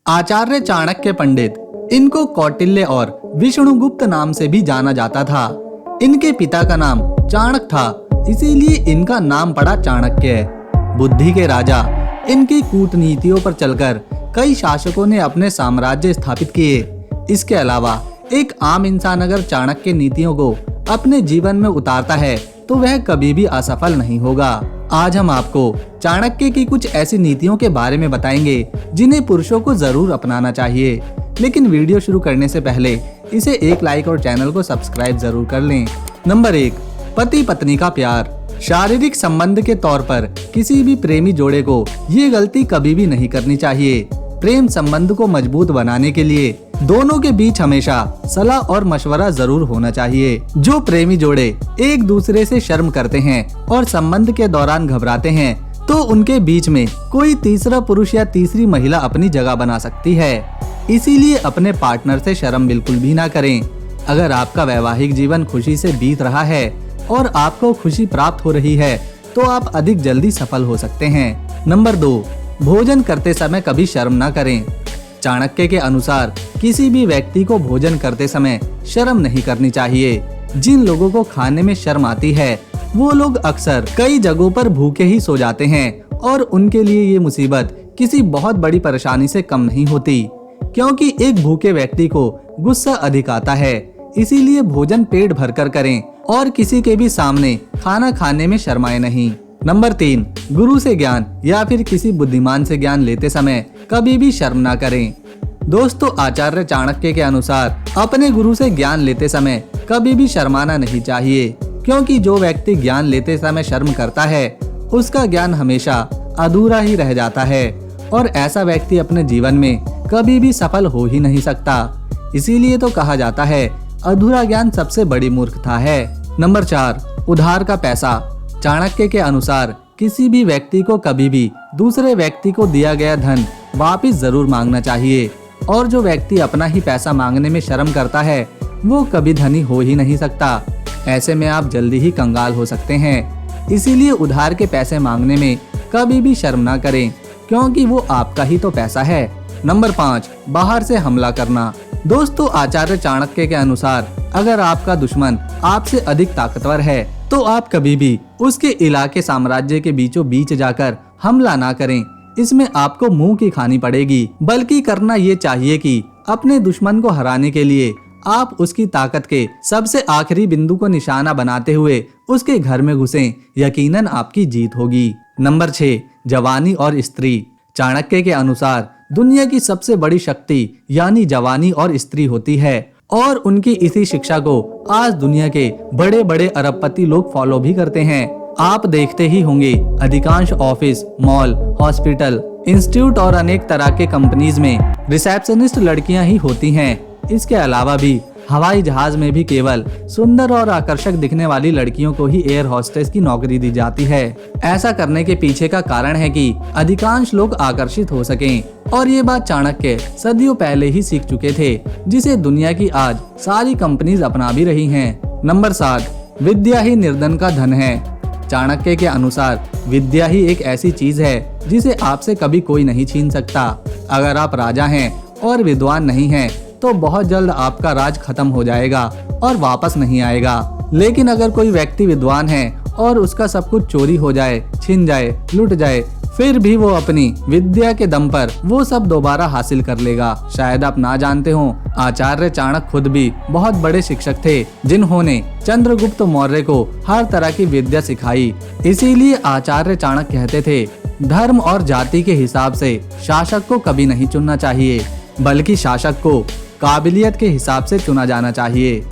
आचार्य चाणक्य पंडित, इनको कौटिल्य और विष्णुगुप्त नाम से भी जाना जाता था। इनके पिता का नाम चाणक्य था, इसीलिए इनका नाम पड़ा चाणक्य। बुद्धि के राजा, इनकी कूटनीतियों पर चलकर कई शासकों ने अपने साम्राज्य स्थापित किए। इसके अलावा एक आम इंसान अगर चाणक्य नीतियों को अपने जीवन में उतारता है तो वह कभी भी असफल नहीं होगा। आज हम आपको चाणक्य की कुछ ऐसी नीतियों के बारे में बताएंगे जिन्हें पुरुषों को जरूर अपनाना चाहिए। लेकिन वीडियो शुरू करने से पहले इसे एक लाइक और चैनल को सब्सक्राइब जरूर कर लें। नंबर 1, पति पत्नी का प्यार। शारीरिक संबंध के तौर पर किसी भी प्रेमी जोड़े को ये गलती कभी भी नहीं करनी चाहिए। प्रेम संबंध को मजबूत बनाने के लिए दोनों के बीच हमेशा सलाह और मशवरा जरूर होना चाहिए। जो प्रेमी जोड़े एक दूसरे से शर्म करते हैं और संबंध के दौरान घबराते हैं तो उनके बीच में कोई तीसरा पुरुष या तीसरी महिला अपनी जगह बना सकती है। इसीलिए अपने पार्टनर से शर्म बिल्कुल भी ना करें। अगर आपका वैवाहिक जीवन खुशी से बीत रहा है और आपको खुशी प्राप्त हो रही है तो आप अधिक जल्दी सफल हो सकते हैं। नंबर 2, भोजन करते समय कभी शर्म ना करें। चाणक्य के अनुसार किसी भी व्यक्ति को भोजन करते समय शर्म नहीं करनी चाहिए। जिन लोगों को खाने में शर्म आती है वो लोग अक्सर कई जगहों पर भूखे ही सो जाते हैं और उनके लिए ये मुसीबत किसी बहुत बड़ी परेशानी से कम नहीं होती, क्योंकि एक भूखे व्यक्ति को गुस्सा अधिक आता है। इसीलिए भोजन पेट भरकर करें और किसी के भी सामने खाना खाने में शर्माए नहीं। नंबर 3, गुरु से ज्ञान या फिर किसी बुद्धिमान से ज्ञान लेते समय कभी भी शर्म ना करें। दोस्तों, आचार्य चाणक्य के अनुसार अपने गुरु से ज्ञान लेते समय कभी भी शर्माना नहीं चाहिए, क्योंकि जो व्यक्ति ज्ञान लेते समय शर्म करता है उसका ज्ञान हमेशा अधूरा ही रह जाता है और ऐसा व्यक्ति अपने जीवन में कभी भी सफल हो ही नहीं सकता। इसीलिए तो कहा जाता है अधूरा ज्ञान सबसे बड़ी मूर्खता है। नंबर 4, उधार का पैसा। चाणक्य के अनुसार किसी भी व्यक्ति को कभी भी दूसरे व्यक्ति को दिया गया धन वापस जरूर मांगना चाहिए और जो व्यक्ति अपना ही पैसा मांगने में शर्म करता है वो कभी धनी हो ही नहीं सकता। ऐसे में आप जल्दी ही कंगाल हो सकते हैं। इसीलिए उधार के पैसे मांगने में कभी भी शर्म ना करें, क्योंकि वो आपका ही तो पैसा है। नंबर 5, बाहर से हमला करना। दोस्तों, आचार्य चाणक्य के अनुसार अगर आपका दुश्मन आपसे अधिक ताकतवर है तो आप कभी भी उसके इलाके साम्राज्य के बीचों बीच जाकर हमला ना करें। इसमें आपको मुंह की खानी पड़ेगी, बल्कि करना ये चाहिए कि अपने दुश्मन को हराने के लिए आप उसकी ताकत के सबसे आखिरी बिंदु को निशाना बनाते हुए उसके घर में घुसें। यकीनन आपकी जीत होगी। नंबर 6, जवानी और स्त्री। चाणक्य के अनुसार दुनिया की सबसे बड़ी शक्ति यानी जवानी और स्त्री होती है और उनकी इसी शिक्षा को आज दुनिया के बड़े बड़े अरबपति लोग फॉलो भी करते हैं। आप देखते ही होंगे अधिकांश ऑफिस, मॉल, हॉस्पिटल, इंस्टीट्यूट और अनेक तरह के कंपनीज में रिसेप्शनिस्ट लड़कियां ही होती हैं। इसके अलावा भी हवाई जहाज में भी केवल सुंदर और आकर्षक दिखने वाली लड़कियों को ही एयर होस्टेस की नौकरी दी जाती है। ऐसा करने के पीछे का कारण है कि अधिकांश लोग आकर्षित हो सकें और ये बात चाणक्य सदियों पहले ही सीख चुके थे, जिसे दुनिया की आज सारी कंपनीज अपना भी रही हैं। नंबर 7, विद्या ही निर्धन का धन है। चाणक्य के अनुसार विद्या ही एक ऐसी चीज है जिसे आपसे कभी कोई नहीं छीन सकता। अगर आप राजा हैं और विद्वान नहीं हैं तो बहुत जल्द आपका राज खत्म हो जाएगा और वापस नहीं आएगा। लेकिन अगर कोई व्यक्ति विद्वान है और उसका सब कुछ चोरी हो जाए, छिन जाए, लुट जाए, फिर भी वो अपनी विद्या के दम पर वो सब दोबारा हासिल कर लेगा। शायद आप ना जानते हो, आचार्य चाणक्य खुद भी बहुत बड़े शिक्षक थे जिन्होंने चंद्रगुप्त मौर्य को हर तरह की विद्या सिखाई। इसीलिए आचार्य चाणक्य कहते थे, धर्म और जाति के हिसाब से शासक को कभी नहीं चुनना चाहिए, बल्कि शासक को काबिलियत के हिसाब से चुना जाना चाहिए।